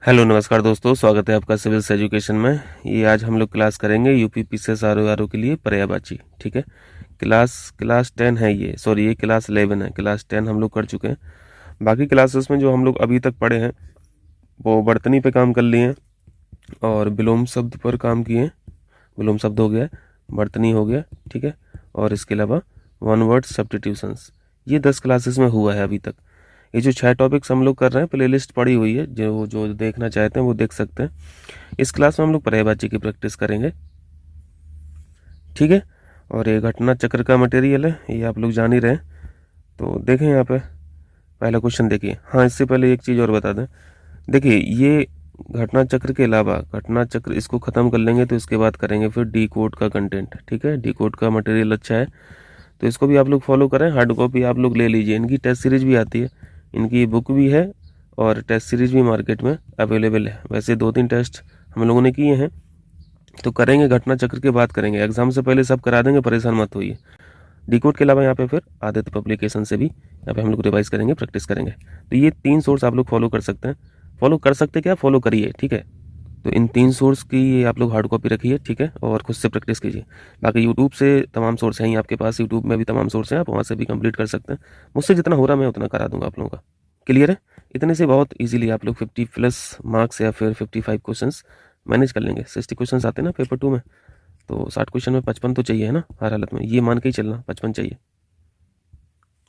Hello नमस्कार दोस्तों, स्वागत है आपका सिविल्स एजुकेशन में। ये आज हम लोग क्लास करेंगे यूपी पीसीएस आरओ के लिए पर्यायवाची। ठीक है, क्लास 10 है ये, सॉरी ये क्लास 11 है। क्लास 10 हम लोग कर चुके हैं। बाकी क्लासेस में जो हम लोग अभी तक पढ़े हैं वो वर्तनी पे काम कर लिए हैं और विलोम शब्द पर काम किए हैं। विलोम शब्द हो गया, वर्तनी हो गया, ठीक है। और इसके अलावा वन वर्ड सब्स्टिट्यूशंस, ये 10 क्लासेस में हुआ है अभी तक। ये जो 6 टॉपिक्स हम लोग कर रहे हैं, प्लेलिस्ट पड़ी हुई है, जो जो देखना चाहते हैं वो देख सकते हैं। इस क्लास में हम लोग पर्यायवाची की प्रैक्टिस करेंगे, ठीक है। और ये घटना चक्र का मटेरियल है, ये आप लोग जान ही रहे हैं। तो देखें यहाँ पे पहला क्वेश्चन देखिए। हाँ, इससे पहले एक चीज़ और बता दें। देखिए, ये घटना चक्र के अलावा घटना चक्र इसको ख़त्म कर लेंगे तो इसके बाद करेंगे फिर डी कोड का कंटेंट, ठीक है। डी कोड का मटेरियल अच्छा है तो इसको भी आप लोग फॉलो करें। हार्ड कॉपी आप लोग ले लीजिए, इनकी टेस्ट सीरीज भी आती है, इनकी बुक भी है और टेस्ट सीरीज भी मार्केट में अवेलेबल है। वैसे 2-3 टेस्ट हम लोगों ने किए हैं, तो करेंगे घटना चक्र के बाद करेंगे। एग्जाम से पहले सब करा देंगे, परेशान मत होइए। डिकोड के अलावा यहाँ पे फिर आदित्य पब्लिकेशन से भी यहाँ पे हम लोग रिवाइज करेंगे, प्रैक्टिस करेंगे। तो ये 3 सोर्स आप लोग फॉलो कर सकते हैं। फॉलो कर सकते क्या, फॉलो करिए, ठीक है। तो इन 3 सोर्स की आप लोग हार्ड कॉपी रखिए, ठीक है, और खुद से प्रैक्टिस कीजिए। बाकी यूट्यूब से तमाम सोर्स हैं ही आपके पास, यूट्यूब में भी तमाम सोर्स हैं, आप वहाँ से भी कंप्लीट कर सकते हैं। मुझसे जितना हो रहा मैं उतना करा दूंगा आप लोगों का। क्लियर है? इतने से बहुत इजीली आप लोग 50+ मार्क्स या फिर 55 क्वेश्चंस मैनेज कर लेंगे। 60 क्वेश्चंस आते हैं ना पेपर 2 में, तो 60 क्वेश्चन में 55 तो चाहिए है ना, हर हालत में ये मान के ही चलना 55 चाहिए।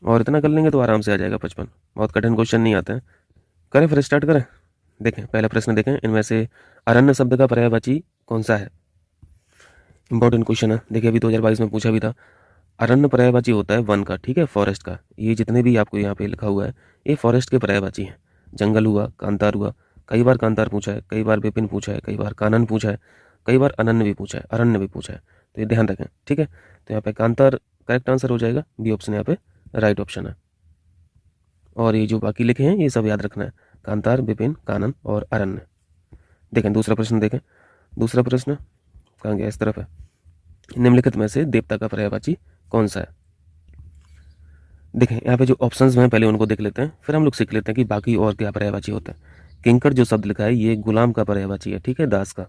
और इतना कर लेंगे तो आराम से आ जाएगा 55। बहुत कठिन क्वेश्चन नहीं आते हैं। करें फिर, स्टार्ट करें। देखें पहला प्रश्न देखें, इनमें से अरण्य शब्द का पर्यायवाची कौन सा है? इंपॉर्टेंट क्वेश्चन है। देखिए अभी 2022 में पूछा भी था। अरण्य पर्यायवाची होता है वन का, ठीक है, फॉरेस्ट का। ये जितने भी आपको यहाँ पे लिखा हुआ है ये फॉरेस्ट के पर्यायवाची हैं। जंगल हुआ, कांतार हुआ, कई बार कांतार पूछा है, कई बार विपिन पूछा है, कई बार कानन पूछा है, कई बार अनन्य भी पूछा है, अरण्य भी पूछा है। तो ये ध्यान रखें, ठीक है। तो यहाँ पे कांतार करेक्ट आंसर हो जाएगा, बी ऑप्शन यहाँ पे राइट ऑप्शन है। और ये जो बाकी लिखे हैं ये सब याद रखना है, कांतार, विपिन, कानन और अरण्य। देखें दूसरा प्रश्न देखें। दूसरा प्रश्न कहाँ गया, इस तरफ है। निम्नलिखित में से देवता का पर्यायवाची कौन सा है? देखें यहाँ पे जो ऑप्शंस हैं पहले उनको देख लेते हैं, फिर हम लोग सीख लेते हैं कि बाकी और क्या पर्यायवाची होता है। किंकर जो शब्द लिखा है ये गुलाम का पर्यायवाची है, ठीक है, दास का।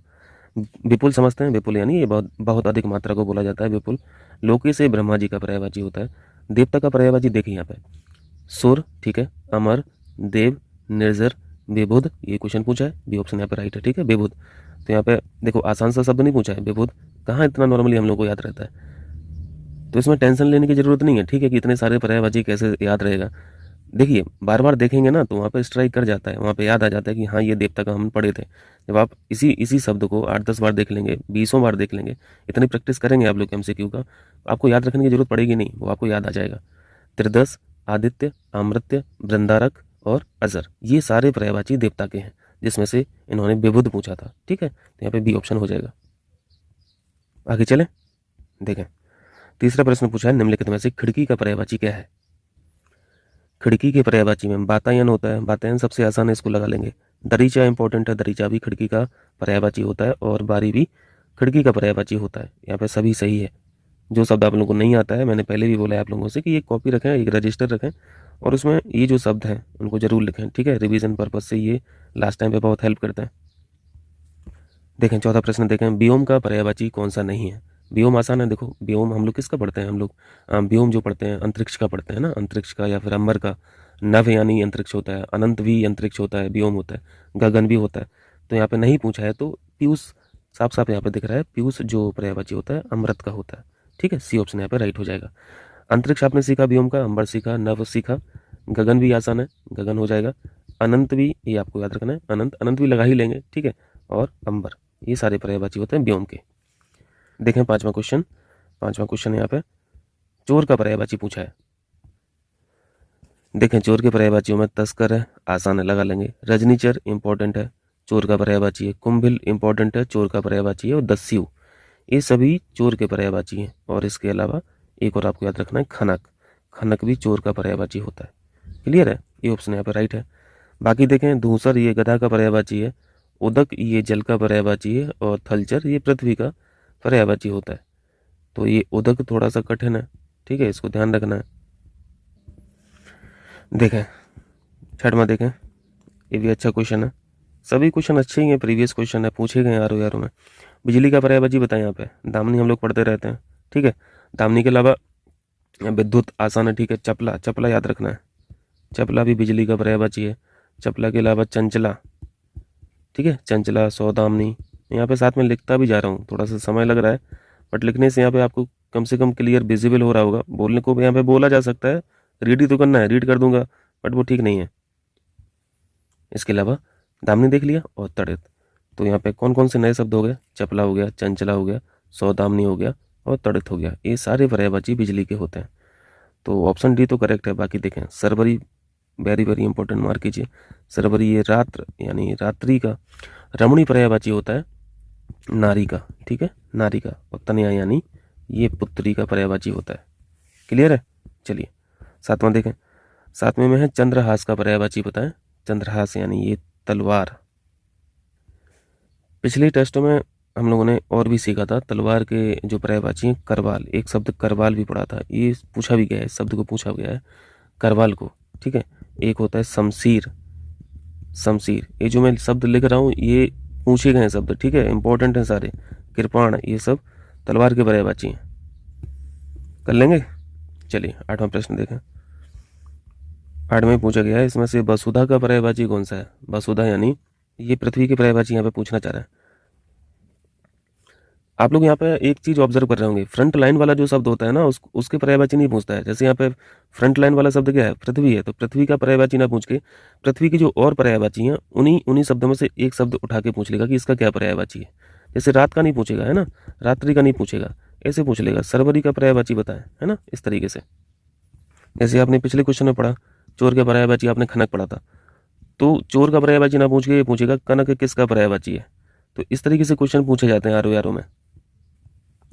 विपुल समझते हैं, विपुल यानी ये बहुत बहुत अधिक मात्रा को बोला जाता है विपुल। लोकी से ब्रह्मा जी का पर्यायवाची होता है। देवता का पर्यायवाची देखिए यहाँ पे सुर, ठीक है, अमर, देव, निर्जर, विबुध। ये क्वेश्चन पूछा है, बी ऑप्शन यहाँ पे राइट है, ठीक है, विबुध। तो यहाँ पे देखो आसान सा शब्द नहीं पूछा है, विबुध। कहाँ इतना नॉर्मली हम लोग को याद रहता है, तो इसमें टेंशन लेने की जरूरत नहीं है, ठीक है, कि इतने सारे पर्यायवाची कैसे याद रहेगा। देखिए बार बार देखेंगे ना तो वहाँ पे स्ट्राइक कर जाता है, वहाँ पे याद आ जाता है कि हाँ ये देवता का हम पढ़े थे। जब आप इसी इसी शब्द को 8-10 बार देख लेंगे, 20 बार देख लेंगे, इतनी प्रैक्टिस करेंगे आप लोग एमसीक्यू का, आपको याद रखने की जरूरत पड़ेगी नहीं, वो आपको याद आ जाएगा। त्रिदश, आदित्य, अमृत्य, वृंदारक और अजर, ये सारे पर्यायवाची देवता के हैं, जिसमें से इन्होंने विबुध पूछा था, ठीक है। तो यहाँ पे बी ऑप्शन हो जाएगा। आगे चलें, देखें तीसरा प्रश्न पूछा है, निम्नलिखित में से खिड़की का पर्यायवाची क्या है? खिड़की के पर्यायवाची में बातायन होता है, बातायन सबसे आसान है, इसको लगा लेंगे। दरीचा इंपॉर्टेंट है, दरीचा भी खिड़की का पर्यायवाची होता है, और बारी भी खिड़की का पर्यायवाची होता है। यहाँ पे सभी सही है। जो शब्द आप लोगों को नहीं आता है, मैंने पहले भी बोला है आप लोगों से कि एक कॉपी रखें, एक रजिस्टर रखें, और उसमें ये जो शब्द हैं उनको जरूर लिखें, ठीक है। रिवीजन पर्पज से ये लास्ट टाइम पे बहुत हेल्प करता है। देखें चौथा प्रश्न देखें, व्योम का पर्यायवाची कौन सा नहीं है? व्योम आसान है, देखो व्योम हम लोग किसका पढ़ते हैं, हम लोग व्योम जो पढ़ते हैं अंतरिक्ष का पढ़ते हैं ना, अंतरिक्ष का या फिर अंबर का। नभ यानी अंतरिक्ष होता है, अनंत भी अंतरिक्ष होता है, व्योम होता है, गगन भी होता है। तो यहाँ पे नहीं पूछा है, तो पीयूष साफ साफ यहाँ पे दिख रहा है, पीयूष जो पर्यायवाची होता है अमृत का होता है, ठीक है। सी ऑप्शन यहाँ पे राइट हो जाएगा। अंतरिक्ष आपने सीखा, व्योम का, अंबर सीखा, नभ सीखा, गगन भी आसान है, गगन हो जाएगा। अनंत भी ये आपको याद रखना है, अनंत अनंत भी लगा ही लेंगे, ठीक है। और अंबर, ये सारे पर्यायवाची होते हैं व्योम के। देखें पांचवा क्वेश्चन यहाँ पे चोर का पर्यायवाची पूछा है। देखें चोर के पर्यायवाचियों में तस्कर है, आसान है, लगा लेंगे। रजनीचर इंपॉर्टेंट है, चोर का पर्यायवाची है। कुंभिल इंपॉर्टेंट है, चोर का पर्यायवाची है। और दस्यु, ये सभी चोर के पर्यायवाची हैं। और इसके अलावा एक और आपको याद रखना है, खनक, खनक भी चोर का पर्यायवाची होता है। क्लियर है, ये ऑप्शन यहाँ पे राइट है। बाकी देखें धूसर ये गधा का पर्यायवाची है, उदक ये जल का पर्यायवाची है, और थलचर ये पृथ्वी का पर्यायवाची होता है। तो ये उदक थोड़ा सा कठिन है, ठीक है, इसको ध्यान रखना है। देखें छठवां देखें, ये भी अच्छा क्वेश्चन है। सभी क्वेश्चन अच्छे ही हैं, प्रीवियस क्वेश्चन है, पूछे गए आर ओ में। बिजली का पर्यायवाची बताएं यहाँ पे, दामिनी हम लोग पढ़ते रहते हैं, ठीक है। दामिनी के अलावा विद्युत आसान है, ठीक है। चपला, चपला याद रखना है, चपला भी बिजली का पर्यायवाची है। चपला के अलावा चंचला, ठीक है, चंचला, सौदामिनी। यहाँ पे साथ में लिखता भी जा रहा हूँ, थोड़ा सा समय लग रहा है, बट लिखने से यहाँ पे आपको कम से कम क्लियर विजिबल हो रहा होगा। बोलने को यहाँ पे बोला जा सकता है, रीड ही तो करना है, रीड कर दूंगा, बट वो ठीक नहीं है। इसके अलावा दामिनी देख लिया और तड़ित, तो यहाँ पे कौन कौन से नए शब्द हो गए? चपला हो गया, चंचला हो गया, सौदामिनी हो गया और तड़ित हो गया। ये सारे पर्यायवाची बिजली के होते हैं, तो ऑप्शन डी तो करेक्ट है। बाकी देखें, Sarwari, very very important, mark कीजिए। सरवरी ये रात्र यानी रात्रि का रमणी पर्यायवाची होता है, नारी का, ठीक है, नारी का। और तनया यानी ये पुत्री का पर्यायवाची होता है। क्लियर है? चलिए सातवां देखें, सातवें में है चंद्रहास का पर्यायवाची बताएं। चंद्रहास यानी ये तलवार। पिछले टेस्टों में हम लोगों ने और भी सीखा था, तलवार के जो पर्यायवाची हैं, करवाल, एक शब्द करवाल भी पढ़ा था, ये पूछा भी गया है, इस शब्द को पूछा गया है, करवाल को, ठीक है। एक होता है शमशीर, शमशीर, ये जो मैं शब्द लिख रहा हूँ ये पूछे गए शब्द, ठीक है, इंपॉर्टेंट है सारे। कृपाण, ये सब तलवार के पर्यायवाची हैं, कर लेंगे। चलिए आठवां प्रश्न देखें। आठवें में पूछा गया है, इसमें से वसुधा का पर्यायवाची कौन सा है? वसुधा यानी ये पृथ्वी के पर्यायवाची यहाँ पे पूछना चाह रहा है। आप लोग यहाँ पे एक चीज ऑब्जर्व कर रहे होंगे, फ्रंट लाइन वाला जो शब्द होता है ना, उसके पर्यायवाची नहीं पूछता है। जैसे यहाँ पे फ्रंट लाइन वाला शब्द क्या है? पृथ्वी है, तो पृथ्वी का पर्यायवाची ना पूछ के पृथ्वी की जो और पर्यायवाची हैं उन्हीं शब्दों में से एक शब्द उठा के पूछ लेगा कि इसका क्या पर्यायवाची है। जैसे रात का नहीं पूछेगा, है ना, रात्रि का नहीं पूछेगा, ऐसे पूछ लेगा सरवरी का पर्यायवाची बताएं, है ना, इस तरीके से। जैसे आपने पिछले क्वेश्चन में पढ़ा, चोर का पर्यायवाची आपने खनक पढ़ा था, तो चोर का पर्यायवाची ना पूछ के ये पूछेगा कनक किसका पर्यायवाची है। तो इस तरीके से क्वेश्चन पूछे जाते हैं आर में,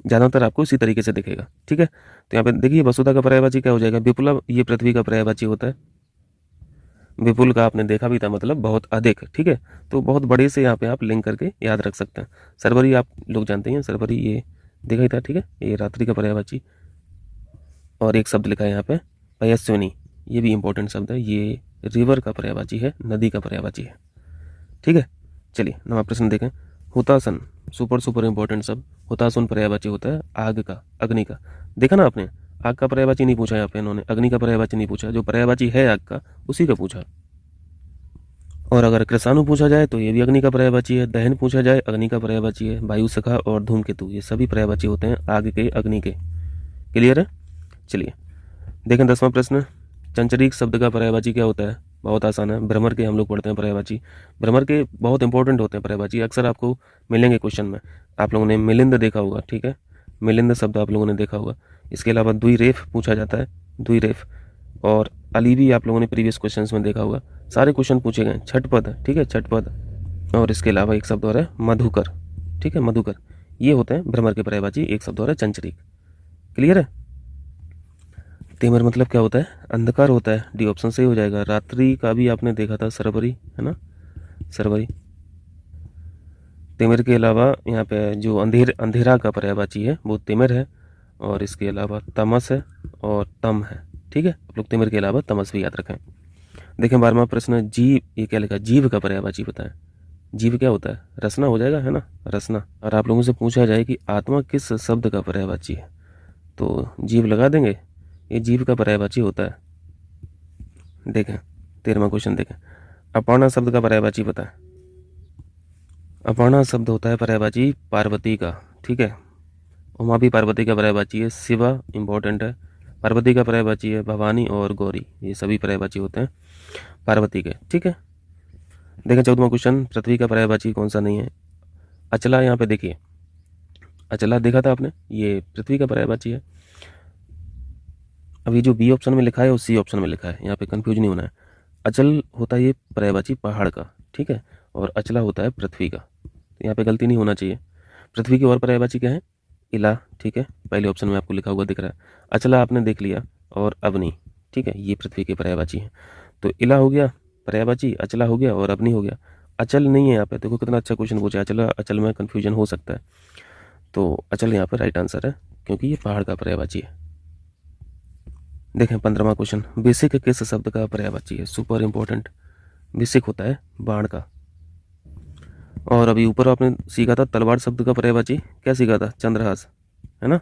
ज़्यादातर आपको इसी तरीके से दिखेगा, ठीक है। तो यहाँ पे देखिए वसुधा का पर्यायवाची क्या हो जाएगा? विपुला, ये पृथ्वी का पर्यायवाची होता है। विपुल का आपने देखा भी था, मतलब बहुत अधिक, ठीक है। तो बहुत बड़े से यहाँ पे आप लिंक करके याद रख सकते हैं। सरवरी आप लोग जानते हैं, सरवरी ये देखा ही था, ठीक है, ये रात्रि का पर्यायवाची। और एक शब्द लिखा है यहाँ पे पयस्विनी, ये भी इंपॉर्टेंट शब्द है, ये रिवर का पर्यायवाची है, नदी का पर्यायवाची है, ठीक है। चलिए नवा प्रश्न देखें। हुतासन, सुपर इंपॉर्टेंट शब्द। हुतासन पर्यायवाची होता है आग का, अग्नि का। देखा ना आपने, आग का पर्यायवाची नहीं पूछा यहाँ पे इन्होंने, अग्नि का पर्यायवाची नहीं पूछा, जो पर्यायवाची है आग का उसी का पूछा। और अगर कृषाणु पूछा जाए तो ये भी अग्नि का पर्यायवाची है, दहन पूछा जाए अग्नि का पर्यायवाची है, वायु सखा और धूमकेतु ये सभी पर्यायवाची होते हैं आग के, अग्नि के। क्लियर है? चलिए देखें 10वां प्रश्न, चंचरीक शब्द का पर्यायवाची क्या होता है? बहुत आसान है, भ्रमर के हम लोग पढ़ते हैं पर्यायवाची। भ्रमर के बहुत इंपॉर्टेंट होते हैं पर्यायवाची, अक्सर आपको मिलेंगे क्वेश्चन में। आप लोगों ने मिलिंद देखा होगा, ठीक है, मिलिंद शब्द आप लोगों ने देखा होगा। इसके अलावा द्विरेफ पूछा जाता है, द्विरेफ। और अली भी आप लोगों ने प्रीवियस क्वेश्चंस में देखा होगा, सारे क्वेश्चन पूछे गए। छठपद, ठीक है, छठपद। और इसके अलावा एक शब्द और है मधुकर, ठीक है, मधुकर। ये होते हैं भ्रमर के पर्यायवाची। एक शब्द और है चंचरीक। क्लियर है? तेमर मतलब क्या होता है? अंधकार होता है, डी ऑप्शन सही हो जाएगा। रात्रि का भी आपने देखा था, सरवरी, है ना, सरवरी। तिमिर के अलावा यहाँ पे जो अंधेरा का पर्यायवाची है वो तिमिर है, और इसके अलावा तमस है और तम है, ठीक है। आप लोग तिमिर के अलावा तमस भी याद रखें। देखें 12वां प्रश्न, जीव, ये क्या लिखा? जीव का पर्यायवाची बताएं। जीव क्या होता है? रसना हो जाएगा, है ना, रसना। और आप लोगों से पूछा जाए कि आत्मा किस शब्द का पर्यायवाची है, तो जीव लगा देंगे, ये जीव का पर्यायवाची होता है। देखें 13वां क्वेश्चन देखें, अपर्णा शब्द का पर्यायवाची बताएं। अपर्णा शब्द होता है पर्यायवाची पार्वती का, ठीक है। उमा भी पार्वती का पर्यायवाची है, शिवा इंपॉर्टेंट है, पार्वती का पर्यायवाची है, भवानी और गौरी ये सभी पर्यायवाची होते हैं पार्वती के, ठीक है। देखें 14वां क्वेश्चन, पृथ्वी का पर्यायवाची कौन सा नहीं है? अचला, यहाँ पे देखिए अचला देखा था आपने, ये पृथ्वी का पर्यायवाची है। अभी जो बी ऑप्शन में लिखा है और सी ऑप्शन में लिखा है, यहाँ पे कंफ्यूज नहीं होना है। अचल होता है ये पर्यायवाची पहाड़ का, ठीक है, और अचला होता है पृथ्वी का, तो यहाँ पे गलती नहीं होना चाहिए। पृथ्वी की और पर्यायवाची क्या है? इला, ठीक है, पहले ऑप्शन में आपको लिखा हुआ दिख रहा है। अचला आपने देख लिया, और अवनी, ठीक है, ये पृथ्वी के पर्यायवाची है। तो इला हो गया पर्यायवाची, अचला हो गया और अवनी हो गया। अचल नहीं है यहाँ पे, देखो कितना अच्छा क्वेश्चन पूछा। अचला, अचल में कन्फ्यूजन हो सकता है, तो अचल यहाँ पर राइट आंसर है, क्योंकि ये पहाड़ का पर्यायवाची है। देखें 15वां क्वेश्चन, बेसिक किस शब्द का पर्यायवाची है? सुपर इंपॉर्टेंट, बेसिक होता है बाण का, और अभी ऊपर आपने सीखा था तलवार शब्द का पर्यायवाची, क्या सीखा था? चंद्रहास, है ना,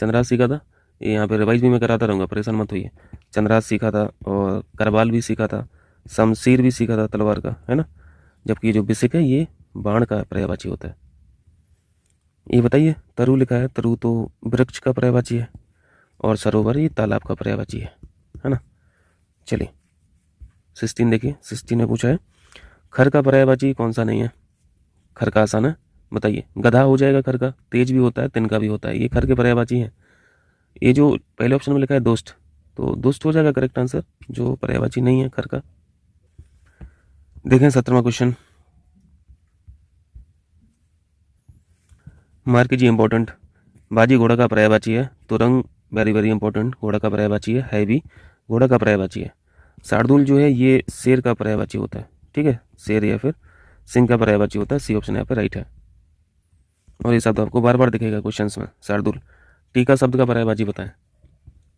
चंद्रहास सीखा था। ये यहाँ पे रिवाइज भी मैं कराता रहूँगा, परेशान मत होइए। चंद्रहास सीखा था और करवाल भी सीखा था, शमशीर भी सीखा था तलवार का, है ना। जबकि ये जो बिसिक है ये बाण का पर्यायवाची होता है। ये बताइए, तरु लिखा है, तरु तो वृक्ष का पर्यायवाची है, और सरोवर ये तालाब का पर्यायवाची है ना। चलिए 16 देखिए, 16 में पूछा है खर का पर्यायवाची कौन सा नहीं है? खर का आसान है, बताइए। गधा हो जाएगा, खर का तेज भी होता है, तिनका भी होता है, ये खर के पर्यायवाची है। ये जो पहले ऑप्शन में लिखा है दुष्ट, तो दुष्ट हो जाएगा करेक्ट आंसर, जो पर्यायवाची नहीं है खर का। देखें 17वां क्वेश्चन, मार्क कीजिए इंपॉर्टेंट। बाजी घोड़ा का पर्यायवाची है, तुरंग वेरी वेरी इंपॉर्टेंट घोड़ा का पर्यायवाची है भी घोड़ा का पर्यायवाची है। शार्दुल जो है ये शेर का पर्यायवाची होता है, ठीक है, शेर या फिर सिंह का पर्यायवाची होता है। सी ऑप्शन यहाँ पे राइट है। और ये शब्द आपको बार बार दिखेगा क्वेश्चंस में, शार्दुल। टीका शब्द का पर्यायवाची बताएं।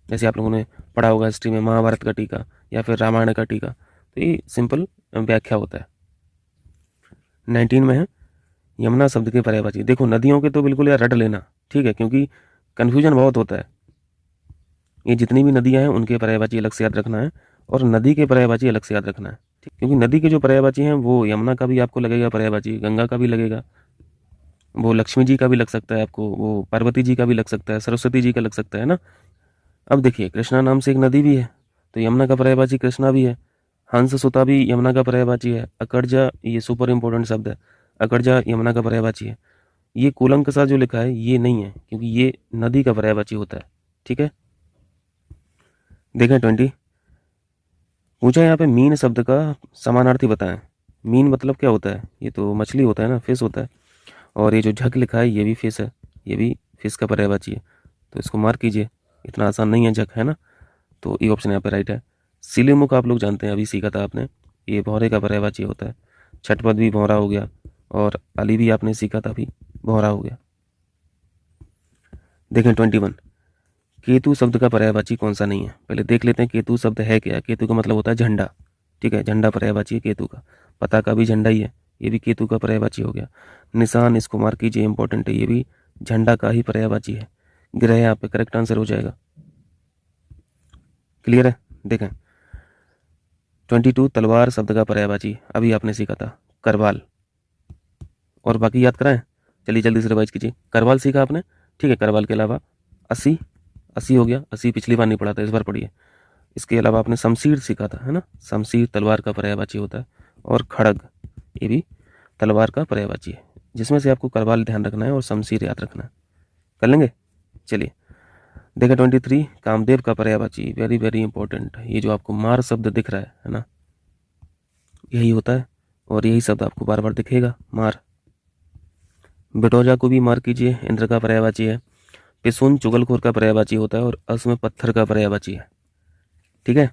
जैसे आप लोगों ने पढ़ा होगा हिस्ट्री में, महाभारत का टीका या फिर रामायण का टीका, तो ये सिंपल व्याख्या होता है। 19 में है यमुना शब्द के पर्यायवाची। देखो नदियों के तो बिल्कुल यार रट लेना, ठीक है, क्योंकि कन्फ्यूजन बहुत होता है। ये जितनी भी नदियां हैं उनके पर्यायवाची अलग से याद रखना है, और नदी के पर्यायवाची अलग से याद रखना है, ठीक, क्योंकि नदी के जो पर्यायवाची हैं वो यमुना का भी आपको लगेगा पर्यायवाची, गंगा का भी लगेगा, वो लक्ष्मी जी का भी लग सकता है आपको, वो पार्वती जी का भी लग सकता है, सरस्वती जी का लग सकता है ना। अब देखिए कृष्णा नाम से एक नदी भी है, तो यमुना का पर्यायवाची कृष्णा भी है। हंस सुता भी यमुना का पर्यायवाची है। अकड़जा, ये सुपर इंपॉर्टेंट शब्द है, अकड़जा यमुना का पर्यायवाची है। ये कूलंक सा जो लिखा है ये नहीं है, क्योंकि ये नदी का पर्यायवाची होता है, ठीक है। देखें 20, पूछा यहाँ पे मीन शब्द का समानार्थी बताएं। मीन मतलब क्या होता है? ये तो मछली होता है ना, फिश होता है। और ये जो झक लिखा है ये भी फिश है, ये भी फिश का पर्यायवाची है, तो इसको मार्क कीजिए। इतना आसान नहीं है झक, है ना, तो ये ऑप्शन यहाँ पे राइट है। सिलीमुख आप लोग जानते हैं, अभी सीखा था आपने, ये भौरे का पर्यायवाची होता है। छठपद भी भौरा हो गया, और अली भी आपने सीखा था अभी, भौरा हो गया। देखें 21, केतु शब्द का पर्यायवाची कौन सा नहीं है? पहले देख लेते हैं केतु शब्द है क्या। केतु का मतलब होता है झंडा, ठीक है, झंडा पर्यायवाची है केतु का। पताका भी झंडा ही है, ये भी केतु का पर्यायवाची हो गया। निशान, इसको मार्क कीजिए, इंपॉर्टेंट है, ये भी झंडा का ही पर्यायवाची है। ग्रह यहाँ पे करेक्ट आंसर हो जाएगा। क्लियर है? देखें 22, तलवार शब्द का पर्यायवाची अभी आपने सीखा था करवाल। और बाकी याद कराएं, चलिए जल्दी से रिवाइज कीजिए। करवाल सीखा आपने, ठीक है, करवाल के अलावा 80, 80 हो गया, 80 पिछली बार नहीं पढ़ा था, इस बार पढ़िए। इसके अलावा आपने शमशीर सीखा था, है ना, शमशीर तलवार का पर्यायवाची होता है। और खड़ग, ये भी तलवार का पर्यायवाची है, जिसमें से आपको करवाल ध्यान रखना है और शमशीर याद रखना है। कर लेंगे? चलिए देखिए 23, कामदेव का पर्यायवाची वेरी वेरी इंपॉर्टेंट। ये जो आपको मार शब्द दिख रहा है ना, यही होता है, और यही शब्द आपको बार बार दिखेगा, मार। बेटौजा को भी मार कीजिए, इंद्र का पर्यायवाची है। पिसुन चुगलखोर का पर्यायवाची होता है, और असम पत्थर का पर्यायवाची है, ठीक है।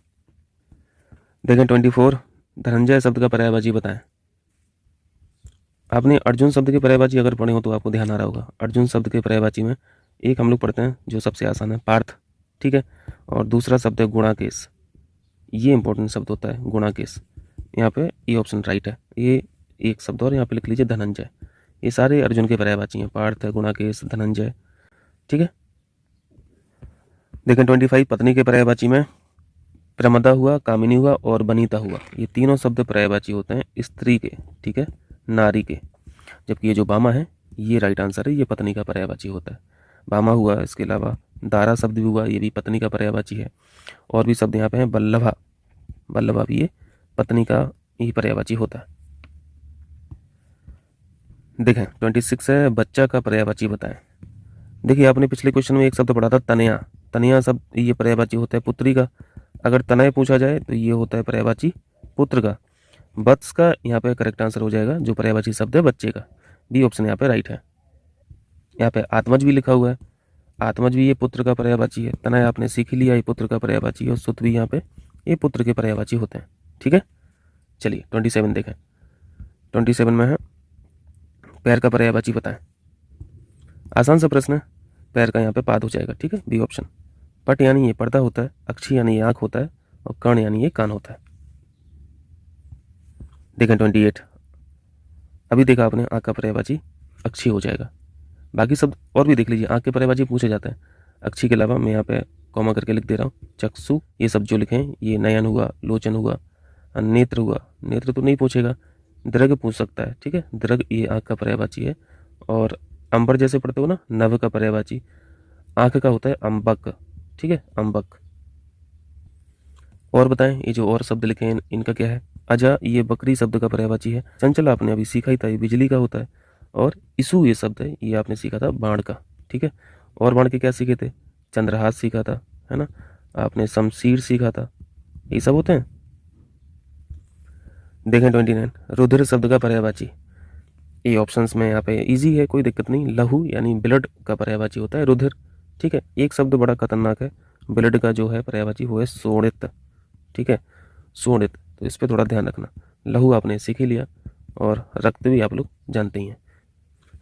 देखें 24, धनंजय शब्द का पर्यायवाची बताएं। आपने अर्जुन शब्द के पर्यायवाची अगर पढ़े हो तो आपको ध्यान आ रहा होगा। अर्जुन शब्द के पर्यायवाची में एक हम लोग पढ़ते हैं जो सबसे आसान है, पार्थ, ठीक है, और दूसरा शब्द है गुणाकेश। ये इंपॉर्टेंट शब्द होता है गुणाकेश। यहाँ पे ये ऑप्शन राइट है, ये एक शब्द और यहाँ पे लिख लीजिए धनंजय। ये सारे अर्जुन के पर्यायवाची हैं, पार्थ, गुणाकेश, धनंजय, ठीक है। देखें 25, पत्नी के पर्यायवाची में प्रमदा हुआ, कामिनी हुआ और बनीता हुआ, ये तीनों शब्द पर्यायवाची होते हैं स्त्री के, ठीक है, नारी के। जबकि ये जो बामा है ये राइट आंसर है, ये पत्नी का पर्यायवाची होता है। बामा हुआ, इसके अलावा दारा शब्द भी हुआ, ये भी पत्नी का पर्यायवाची है। और भी शब्द यहाँ पे हैं, बल्लभा, बल्लभा भी ये पत्नी का ही पर्यायवाची होता है। देखें 26 है, बच्चा का पर्यायवाची बताएं। देखिए आपने पिछले क्वेश्चन में एक शब्द पढ़ा था तनया, तनया शब्द ये पर्यायवाची होता है पुत्री का। अगर तनय पूछा जाए तो ये होता है पर्यायवाची पुत्र का। वत्स का यहाँ पे करेक्ट आंसर हो जाएगा, जो पर्यायवाची शब्द है बच्चे का। बी ऑप्शन यहाँ पे राइट है। यहाँ पे आत्मज भी लिखा हुआ है, आत्मज भी ये पुत्र का पर्यायवाची है। तनय आपने सीख लिया, ये पुत्र का पर्यायवाची है। और सुत भी यहाँ पे ये पुत्र के पर्यायवाची होते हैं, ठीक है। चलिए 27 देखें, 27 में है पैर का पर्यायवाची बताएं। आसान सा प्रश्न है, पैर का यहाँ पे पाद हो जाएगा, ठीक है, बी ऑप्शन। पट यानी ये पर्दा होता है, अक्षी यानी ये आँख होता है, और कर्ण यानी ये कान होता है। देखें 28, अभी देखा आपने आँख का पर्यायवाची अक्षी हो जाएगा। बाकी शब्द और भी देख लीजिए, आँख के पर्यायवाची पूछे जाता है। अक्षी के अलावा मैं यहाँ पे कॉमा करके लिख दे रहा हूँ, चक्षु, ये सब जो लिखे हैं, ये नयन हुआ, लोचन हुआ, नेत्र हुआ। नेत्र तो नहीं पूछेगा, दृग पूछ सकता है, ठीक है। दृग ये आँख का पर्यायवाची है। और अंबर जैसे पढ़ते हो ना, नभ का पर्यायवाची आँख का होता है अंबक, ठीक है, अंबक। और बताएं, ये जो और शब्द लिखे हैं इनका क्या है। अजा ये बकरी शब्द का पर्यायवाची है। चंचल आपने अभी सीखा ही था, ये बिजली का होता है। और इसु ये शब्द है, ये आपने सीखा था बाण का, ठीक है। और बाण के क्या सीखे थे, चंद्रहास सीखा था, है ना। आपने शमशीर सीखा था, ये सब होते हैं। देखें 29, रुधिर शब्द का पर्यायवाची। ये ऑप्शंस में यहाँ पे इजी है, कोई दिक्कत नहीं। लहू यानी ब्लड का पर्यायवाची होता है रुधिर, ठीक है। एक शब्द बड़ा खतरनाक है, ब्लड का जो है पर्यायवाची वो है शोणित, ठीक है, शोणित। तो इस पर थोड़ा ध्यान रखना। लहू आपने सीख ही लिया, और रक्त भी आप लोग जानते ही हैं।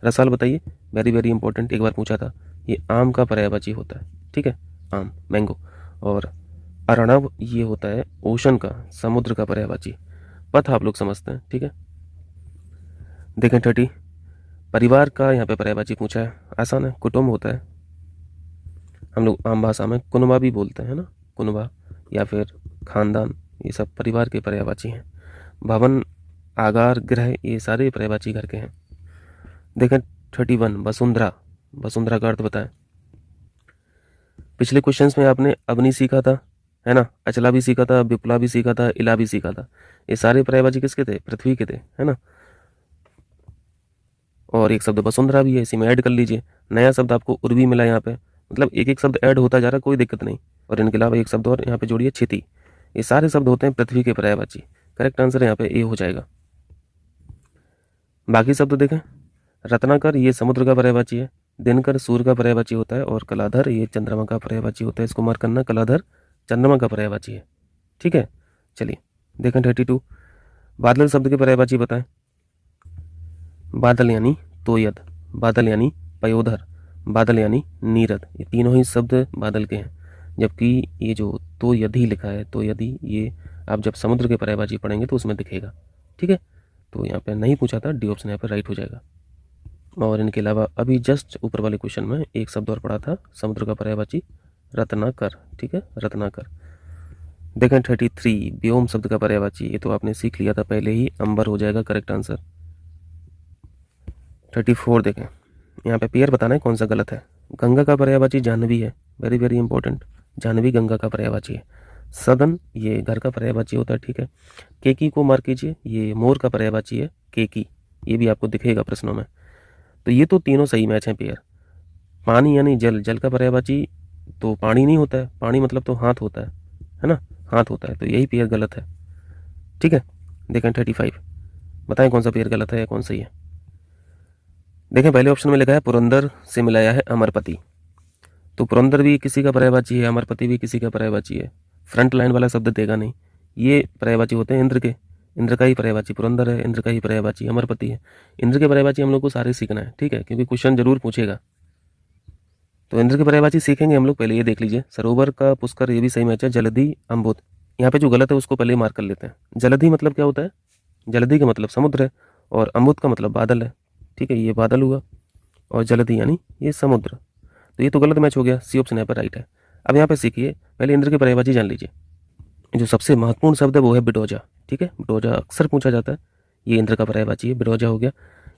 रसाल बताइए, वेरी वेरी इंपॉर्टेंट, एक बार पूछा था। ये आम का पर्यायवाची होता है, ठीक है, आम, मैंगो। और अर्णव ये होता है ओशन का, समुद्र का पर्यायवाची। पथ आप लोग समझते हैं, ठीक है। देखें 30, परिवार का यहाँ पे पर्यायवाची पूछा है, आसान है, कुटुंब होता है। हम लोग आम भाषा में कुनबा भी बोलते हैं ना, कुनबा या फिर खानदान, ये सब परिवार के पर्यायवाची हैं। भवन, आगार, गृह, ये सारे पर्यायवाची घर के हैं। देखें 31, वसुंधरा, वसुंधरा का अर्थ बताएं। पिछले क्वेश्चंस में आपने अवनी सीखा था, है ना, अचला भी सीखा था, विपुला भी सीखा था, इला भी सीखा था। ये सारे पर्यायवाची किसके थे, पृथ्वी के थे, है ना। और एक शब्द वसुंधरा भी है, इसी में ऐड कर लीजिए। नया शब्द आपको उर्वी मिला यहाँ पे, मतलब एक एक शब्द ऐड होता जा रहा है, कोई दिक्कत नहीं। और इनके अलावा एक शब्द और यहाँ पे जोड़िए, क्षिति। ये सारे शब्द होते हैं पृथ्वी के पर्यायवाची। करेक्ट आंसर यहाँ पे ए हो जाएगा। बाकी शब्द देखें, रत्नाकर ये समुद्र का पर्यायवाची है। दिनकर सूर्य का पर्यायवाची होता है। और कलाधर ये चंद्रमा का पर्यायवाची होता है। इसको मार्क करना, कलाधर चंद्रमा का पर्यायवाची है, ठीक है। चलिए देखें 32, बादल शब्द के पर्यायवाची बताएं। बादल यानी तोयद, बादल यानी पयोधर, बादल यानी नीरद, ये तीनों ही शब्द बादल के हैं। जबकि ये जो तो यदि लिखा है, तो यदि, ये आप जब समुद्र के पर्यायवाची पढ़ेंगे तो उसमें दिखेगा, ठीक है। तो यहाँ पे नहीं पूछा था, डी ऑप्शन यहाँ पे राइट हो जाएगा। और इनके अलावा अभी जस्ट ऊपर वाले क्वेश्चन में एक शब्द और पढ़ा था समुद्र का पर्यायवाची, रत्नाकर, ठीक है, रत्नाकर। देखें 33, व्योम शब्द का पर्यायवाची, ये तो आपने सीख लिया था पहले ही, अंबर हो जाएगा करेक्ट आंसर। 34 देखें, यहाँ पे पेयर बताना है कौन सा गलत है। गंगा का पर्यायवाची जाह्नवी है, very very important, Jahnavi Ganga का पर्यायवाची है। सदन ये घर का पर्यायवाची होता है, ठीक है। केकी को मार्क कीजिए, ये मोर का पर्यायवाची है, केकी, ये भी आपको दिखेगा प्रश्नों में। तो ये तो तीनों सही मैच हैं पेयर। पानी यानी जल, जल का पर्यायवाची तो पानी नहीं होता है, पानी मतलब तो हाथ होता है ना, हाथ होता है। तो यही पेयर गलत है, ठीक है। देखें 35, बताएं कौन सा पेयर गलत है या कौन सही है। देखें पहले ऑप्शन में लिखा है पुरंदर से मिलाया है अमरपति, तो पुरंदर भी किसी का पर्यायवाची है, अमरपति भी किसी का पर्यायवाची है। फ्रंट लाइन वाला शब्द देगा नहीं, ये पर्यायवाची होते हैं इंद्र के। इंद्र का ही पर्यायवाची पुरंदर है, इंद्र का ही पर्यायवाची अमरपति है। इंद्र के पर्यायवाची हम लोग को सारे सीखना है, ठीक है, क्योंकि क्वेश्चन जरूर पूछेगा। तो इंद्र के पर्यायवाची सीखेंगे हम लोग, पहले ये देख लीजिए। सरोवर का पुष्कर, ये भी सही मैच है। जलधि, अम्बुद, यहाँ पे जो गलत है उसको पहले मार्क कर लेते हैं। जलधि मतलब क्या होता है, जलधि का मतलब समुद्र है, और अम्बुद का मतलब बादल है, ठीक है, ये बादल हुआ। और जलधि यानी ये समुद्र, तो ये तो गलत मैच हो गया, सी ऑप्शन यहाँ पर राइट है। अब यहाँ पे सीखिए, पहले इंद्र के पर्यायवाची जान लीजिए। जो सबसे महत्वपूर्ण शब्द है वो है बिडोजा, ठीक है, बिडोजा अक्सर पूछा जाता है, ये इंद्र का पर्यायवाची है, बिडोजा हो गया।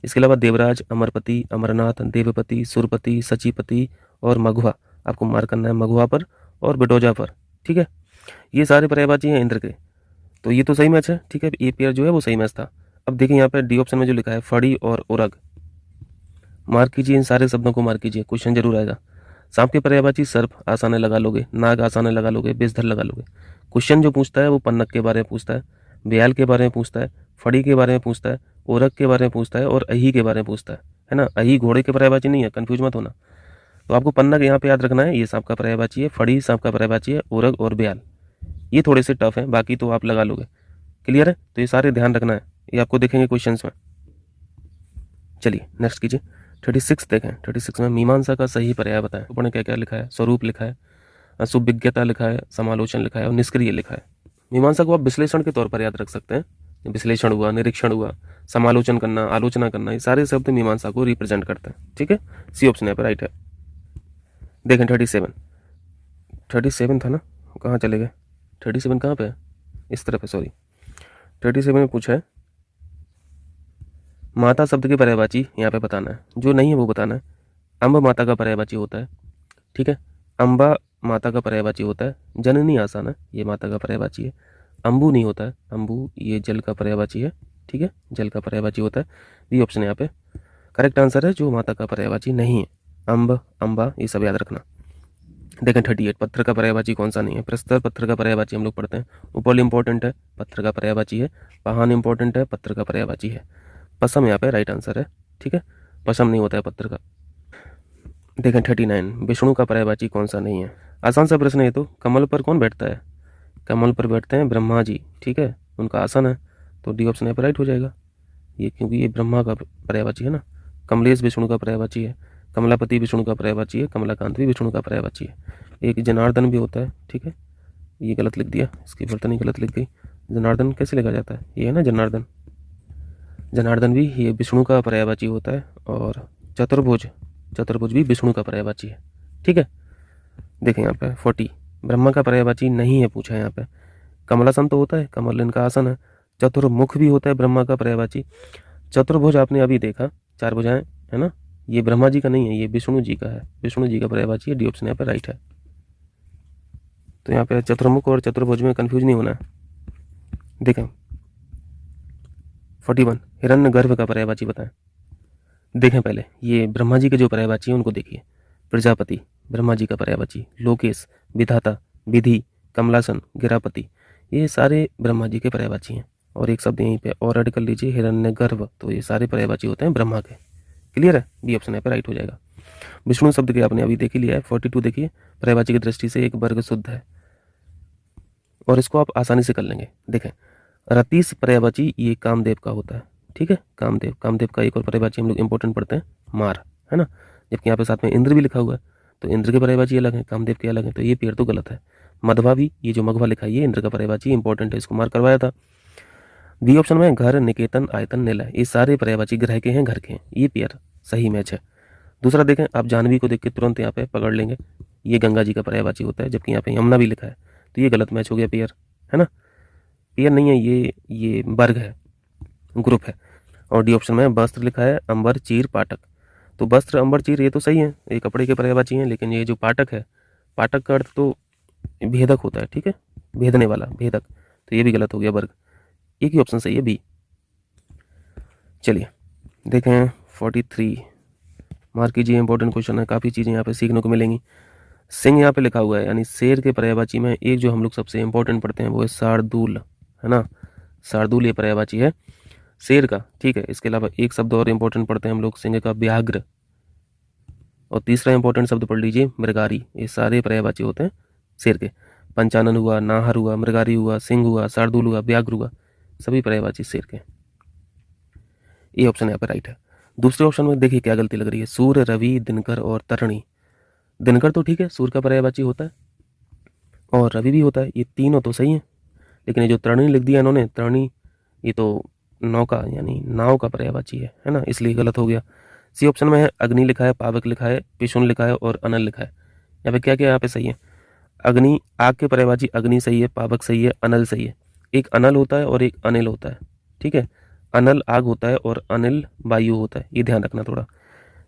इसके अलावा देवराज, अमरपति, अमरनाथ, देवपति, सुरपति, सचिपति और मघुआ, आपको मार्क करना है मघुआ पर और बिडोजा पर, ठीक है। ये सारे पर्यायवाची हैं इंद्र के, तो ये तो सही मैच है, ठीक है, ये पेयर जो है वो सही मैच था। अब देखिए यहाँ पे डी ऑप्शन में जो लिखा है फड़ी और उरग, मार्क कीजिए, इन सारे शब्दों को मार्क कीजिए, क्वेश्चन जरूर आएगा। सांप के पर्यायवाची सर्प आसाने लगा लोगे, नाग आसाने लगा लोगे, बेसधर लगा लोगे। क्वेश्चन जो पूछता है वो पन्नग के बारे में पूछता है, ब्याल के बारे में पूछता है, फड़ी के बारे में पूछता है, ओरग के बारे में पूछता है और अही के बारे में पूछता है ना। अही घोड़े के पर्यायवाची नहीं है, कंफ्यूज मत होना। तो आपको पन्नग यहाँ पे याद रखना है, ये सांप का पर्यायवाची है, फड़ी सांप का पर्यायवाची है, ओरग और ब्याल ये थोड़े से टफ है, बाकी तो आप लगा लोगे। क्लियर है, तो ये सारे ध्यान रखना है, ये आपको देखेंगे क्वेश्चन में। चलिए नेक्स्ट कीजिए 36 देखें। 36 में मीमांसा का सही पर्याय बताएं। ऊपर ने क्या क्या लिखा है, स्वरूप लिखा है, सुविज्ञता लिखा है, समालोचन लिखा है और निष्क्रिय लिखा है। मीमांसा को आप विश्लेषण के तौर पर याद रख सकते हैं, विश्लेषण हुआ, निरीक्षण हुआ, समालोचन करना, आलोचना करना, ये सारे शब्द मीमांसा को रिप्रेजेंट करते हैं। ठीक है, सी ऑप्शन यहाँ पे राइट है। देखें 37 था ना, कहाँ चले गए? 37 कहाँ पे है? इस तरफ है, सॉरी। 37 में पूछा है माता शब्द के पर्यायवाची यहाँ पे बताना है, जो नहीं है वो बताना है। अम्ब माता का पर्यायवाची होता है, ठीक है। अम्बा माता का पर्यायवाची होता है। जननी आसान है, ये माता का पर्यायवाची है। अम्बू नहीं होता है, अम्बू ये जल का पर्यायवाची है, ठीक है, जल का पर्यायवाची होता है। बी ऑप्शन यहाँ पे करेक्ट आंसर है, जो माता का पर्यायवाची नहीं है। अम्ब, अम्बा, ये सब याद रखना। देखें 38 पत्थर का पर्यायवाची कौन सा नहीं है? प्रस्तर पत्थर का पर्यायवाची हम लोग पढ़ते हैं। उपल इंपॉर्टेंट है, पत्थर का पर्यायवाची है। पहान इंपॉर्टेंट है, पत्थर का पर्यायवाची है। पसम यहाँ पे राइट आंसर है, ठीक है, पसम नहीं होता है पत्थर का। देखें 39 विष्णु का पर्यायवाची कौन सा नहीं है? आसान सा प्रश्न है। तो कमल पर कौन बैठता है? कमल पर बैठते हैं ब्रह्मा जी, ठीक है, उनका आसन है, तो डी ऑप्शन यहाँ पर राइट हो जाएगा ये, क्योंकि ये ब्रह्मा का पर्यायवाची है ना। कमलेश विष्णु का पर्यायवाची है। कमलापति विष्णु का पर्यायवाची है। कमलाकांत भी विष्णु का पर्यायवाची है। एक जनार्दन भी होता है, ठीक है, ये गलत लिख दिया, इसकी वर्तनी गलत लिख गई। जनार्दन कैसे लिखा जाता है? ये है ना जनार्दन, जनार्दन भी ये विष्णु का पर्यायवाची होता है। और चतुर्भुज, चतुर्भुज भी विष्णु का पर्यायवाची है, ठीक है। देखें यहाँ पे 40 ब्रह्मा का पर्यायवाची नहीं है पूछा है यहाँ पे। कमलासन तो होता है, कमल इनका आसन है। चतुर्मुख भी होता है ब्रह्मा का पर्यायवाची। चतुर्भुज आपने अभी देखा, 4 भुजाएं है ना, ये ब्रह्मा जी का नहीं है, ये विष्णु जी का है, विष्णु जी का पर्यायवाची है। डी ऑप्शन यहाँ पे राइट है। तो यहाँ पे चतुर्मुख और चतुर्भुज में कंफ्यूज नहीं होना है। देखें 41 हिरण्यगर्भ का पर्यायवाची बताएं। देखें पहले ये ब्रह्मा जी के जो पर्यायवाची है उनको देखिए। प्रजापति ब्रह्मा जी का पर्यायवाची, लोकेश, विधाता, विधि, कमलासन, गिरापति, ये सारे ब्रह्मा जी के पर्यायवाची हैं। और एक शब्द यहीं पे और ऐड कर लीजिए हिरण्यगर्भ, तो ये सारे पर्यायवाची होते हैं ब्रह्मा के। क्लियर है? बी ऑप्शन यहाँ पे राइट हो जाएगा। विष्णु शब्द के आपने अभी देख ही लिया है। 42 देखिए पर्यायवाची की दृष्टि से एक वर्ग शुद्ध है, और इसको आप आसानी से कर लेंगे। देखें रतीश पर्यायवाची ये कामदेव का होता है, ठीक है, कामदेव, कामदेव का एक और पर्यायवाची हम लोग इंपॉर्टेंट पढ़ते हैं मार, है ना, जबकि यहाँ पे साथ में इंद्र भी लिखा हुआ है, तो इंद्र के पर्यायवाची अलग है, कामदेव के अलग है, तो ये पेड़ तो गलत है। मधवा भी, ये जो मघवा लिखा है ये इंद्र का पर्यायवाची इंपॉर्टेंट है, इसको मार्क करवाया था। बी ऑप्शन में घर, निकेतन, आयतन, निलय, ये सारे पर्यायवाची ग्रह के हैं, घर के हैं, ये पेयर सही मैच है। दूसरा देखें आप जाह्नवी को देख के तुरंत यहाँ पे पकड़ लेंगे, ये गंगा जी का पर्यायवाची होता है, जबकि यहाँ पे यमुना भी लिखा है, तो ये गलत मैच हो गया पेयर, है ना, पेयर नहीं है ये वर्ग है, ग्रुप है। और डी ऑप्शन में वस्त्र लिखा है, अंबर, चीर, पाटक, तो वस्त्र, अंबर, चीर ये तो सही है, ये कपड़े के पर्यायवाची हैं, लेकिन ये जो पाटक है, पाटक का अर्थ तो भेदक होता है, ठीक है, भेदने वाला, भेदक, तो ये भी गलत हो गया वर्ग। एक ही ऑप्शन सही है, बी। चलिए देखें 43 मार्क कीजिए, इंपॉर्टेंट क्वेश्चन है, काफ़ी चीज़ें यहाँ पे सीखने को मिलेंगी। सिंह यहाँ पे लिखा हुआ है, यानी शेर के पर्यायवाची में एक जो हम लोग सबसे इंपॉर्टेंट पढ़ते हैं वो है शार्दूल, है ना, शार्दूल ये पर्यायवाची है शेर का, ठीक है। इसके अलावा एक शब्द और इंपॉर्टेंट पढ़ते हैं हम लोग सिंह का, व्याघ्र। और तीसरा इंपॉर्टेंट शब्द पढ़ लीजिए मृगारी, ये सारे पर्यायवाची होते हैं शेर के। पंचानन हुआ, नाहर हुआ, मृगारी हुआ, सिंह हुआ, शार्दूल हुआ, व्याघ्र हुआ, सभी पर्यायवाची शेर के। ये ऑप्शन यहाँ पे राइट है। दूसरे ऑप्शन में देखिए क्या गलती लग रही है, सूर्य, रवि, दिनकर और तरणी। दिनकर तो ठीक है, सूर्य का पर्यायवाची होता है, और रवि भी होता है, ये तीनों तो सही है। लेकिन ये जो तरणी लिख दिया इन्होंने, तरणी, ये तो नौका यानी नाव का पर्यायवाची है ना, इसलिए गलत हो गया। सी ऑप्शन में है अग्नि लिखा है, पावक लिखा है, पिशुन लिखा है और अनल लिखा है। यहाँ पे क्या क्या यहाँ पे सही है? अग्नि, आग के पर्यायवाची अग्नि सही है, पावक सही है, अनल सही है। एक अनल होता है और एक अनिल होता है, ठीक है, अनल आग होता है और अनिल वायु होता है, ये ध्यान रखना थोड़ा।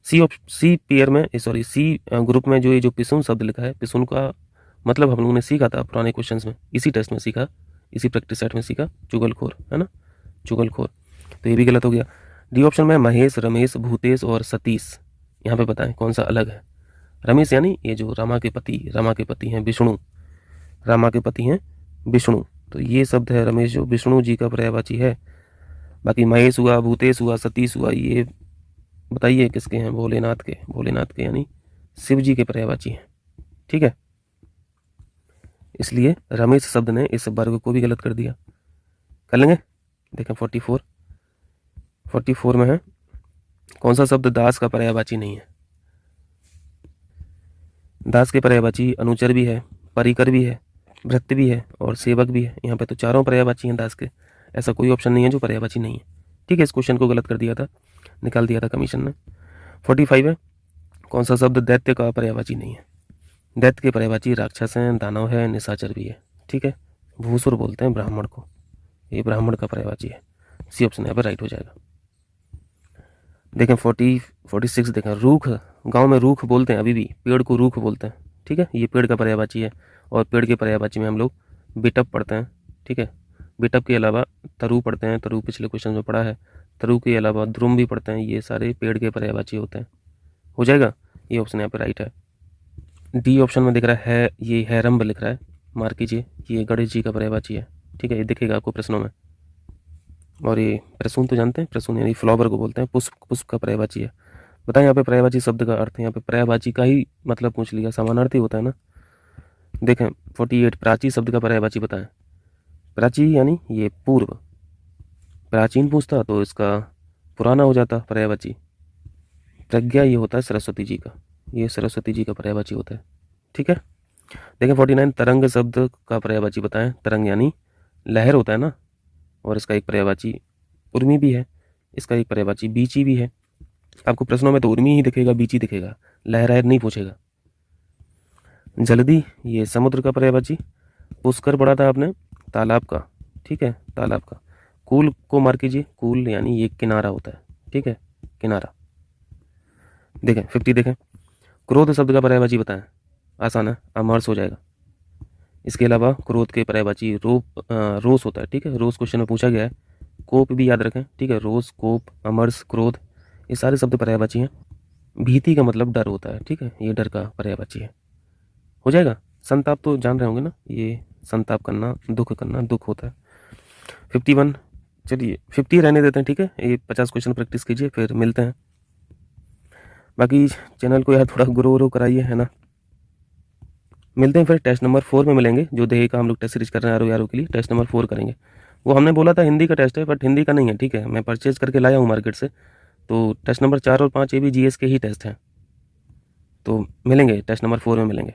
सी पेयर में, सॉरी सी ग्रुप में जो ये जो पिसुन शब्द लिखा है, पिसुन का मतलब हम लोगों ने सीखा था पुराने क्वेश्चंस में, इसी टेस्ट में सीखा, इसी प्रैक्टिस सेट में सीखा, चुगलखोर, है ना, चुगलखोर, तो ये भी गलत हो गया। डी ऑप्शन में महेश, रमेश, भूतेश और सतीश, यहाँ पे बताएं कौन सा अलग है। रमेश यानी ये जो रमा के पति हैं विष्णु, रामा के पति हैं विष्णु, तो ये शब्द है रमेश जो विष्णु जी का पर्यायवाची है। बाकी महेश हुआ, भूतेश हुआ, सतीश हुआ, ये बताइए किसके हैं? भोलेनाथ के, भोलेनाथ के यानी शिव जी के पर्यायवाची हैं, ठीक है। इसलिए रमेश शब्द ने इस वर्ग को भी गलत कर दिया। कर लेंगे। देखें 44 में है कौन सा शब्द दास का पर्यायवाची नहीं है? दास के पर्यायवाची अनुचर भी है, परिकर भी है, भृत्य भी है और सेवक भी है। यहाँ पे तो चारों पर्यायवाची हैं दास के, ऐसा कोई ऑप्शन नहीं है जो पर्यायवाची नहीं है। ठीक है, इस क्वेश्चन को गलत कर दिया था, निकाल दिया था कमीशन ने। 45 है, कौन सा शब्द दैत्य का पर्यायवाची नहीं है? दैत्य के पर्यायवाची राक्षस हैं, दानव है, निशाचर भी है। ठीक है, भूसुर बोलते हैं ब्राह्मण को, ये ब्राह्मण का पर्यायवाची है। सी ऑप्शन यहाँ पर राइट हो जाएगा। देखें 46 देखें, रूख, गांव में रूख बोलते हैं, अभी भी पेड़ को रूख बोलते हैं। ठीक है, ये पेड़ का पर्यायवाची है। और पेड़ के पर्यायवाची में हम लोग बिटप पढ़ते हैं। ठीक है, बिटप के अलावा तरु पढ़ते हैं, तरु पिछले क्वेश्चन में पढ़ा है। तरु के अलावा द्रुम भी पढ़ते हैं, ये सारे पेड़ के पर्यायवाची होते हैं। हो जाएगा, ये ऑप्शन यहाँ पे राइट है। डी ऑप्शन में दिख रहा है, ये हैरम्ब लिख रहा है, मार्क कीजिए, ये गणेश जी का पर्यायवाची है। ठीक है, ये दिखेगा आपको प्रश्नों में। और ये प्रसून तो जानते हैं, प्रसून यानी फ्लावर को बोलते हैं, पुष्प, पुष्प का पर्यायवाची है। बताएं यहाँ पे पर्यायवाची शब्द का अर्थ है, यहाँ पे पर्यायवाची का ही मतलब पूछ लिया, समानार्थी होता है ना। देखें 48, प्राची शब्द का पर्यायवाची बताएं। प्राची यानी ये पूर्व, प्राचीन पूछता तो इसका पुराना हो जाता पर्यायवाची। प्रज्ञा ये होता है सरस्वती जी का, ये सरस्वती जी का पर्यायवाची होता है। ठीक है, देखें 49, तरंग शब्द का पर्यायवाची बताएं। तरंग यानी लहर होता है ना, और इसका एक पर्यायवाची उर्मी भी है, इसका एक पर्यायवाची बीची भी है। आपको प्रश्नों में तो उर्मी ही दिखेगा, बीची दिखेगा, लहर नहीं पूछेगा। जल्दी, ये समुद्र का पर्यायवाची। पुष्कर पढ़ा था आपने, तालाब का। ठीक है, तालाब का। कूल को मार कीजिए, कूल यानी ये किनारा होता है। ठीक है, किनारा। देखें 50, देखें क्रोध शब्द का पर्यायवाची बताएं। आसान है, अमर्ष हो जाएगा। इसके अलावा क्रोध के पर्यायवाची रोष होता है। ठीक है, रोष क्वेश्चन में पूछा गया है। कोप भी याद रखें। ठीक है, रोष, कोप, अमर्ष, क्रोध, ये सारे शब्द पर्यायवाची हैं। भीति का मतलब डर होता है। ठीक है, ये डर का पर्यायवाची है। हो जाएगा। संताप तो जान रहे होंगे ना, ये संताप करना, दुख होता है। 51, चलिए 50 रहने देते हैं। ठीक है, ये 50 क्वेश्चन प्रैक्टिस कीजिए, फिर मिलते हैं। बाकी चैनल को यार थोड़ा ग्रो कराइए, है ना। मिलते हैं फिर टेस्ट नंबर 4 में मिलेंगे, जो देहे का हम लोग टेस्ट सीरीज कर रहे हैं आरो के लिए। टेस्ट नंबर 4 करेंगे। वो हमने बोला था हिंदी का टेस्ट है, बट हिंदी का नहीं है। ठीक है, मैं परचेज करके लाया हूँ मार्केट से। तो टेस्ट नंबर 4 और 5 ये भी जीएस के ही टेस्ट हैं। तो मिलेंगे, टेस्ट नंबर 4 में मिलेंगे।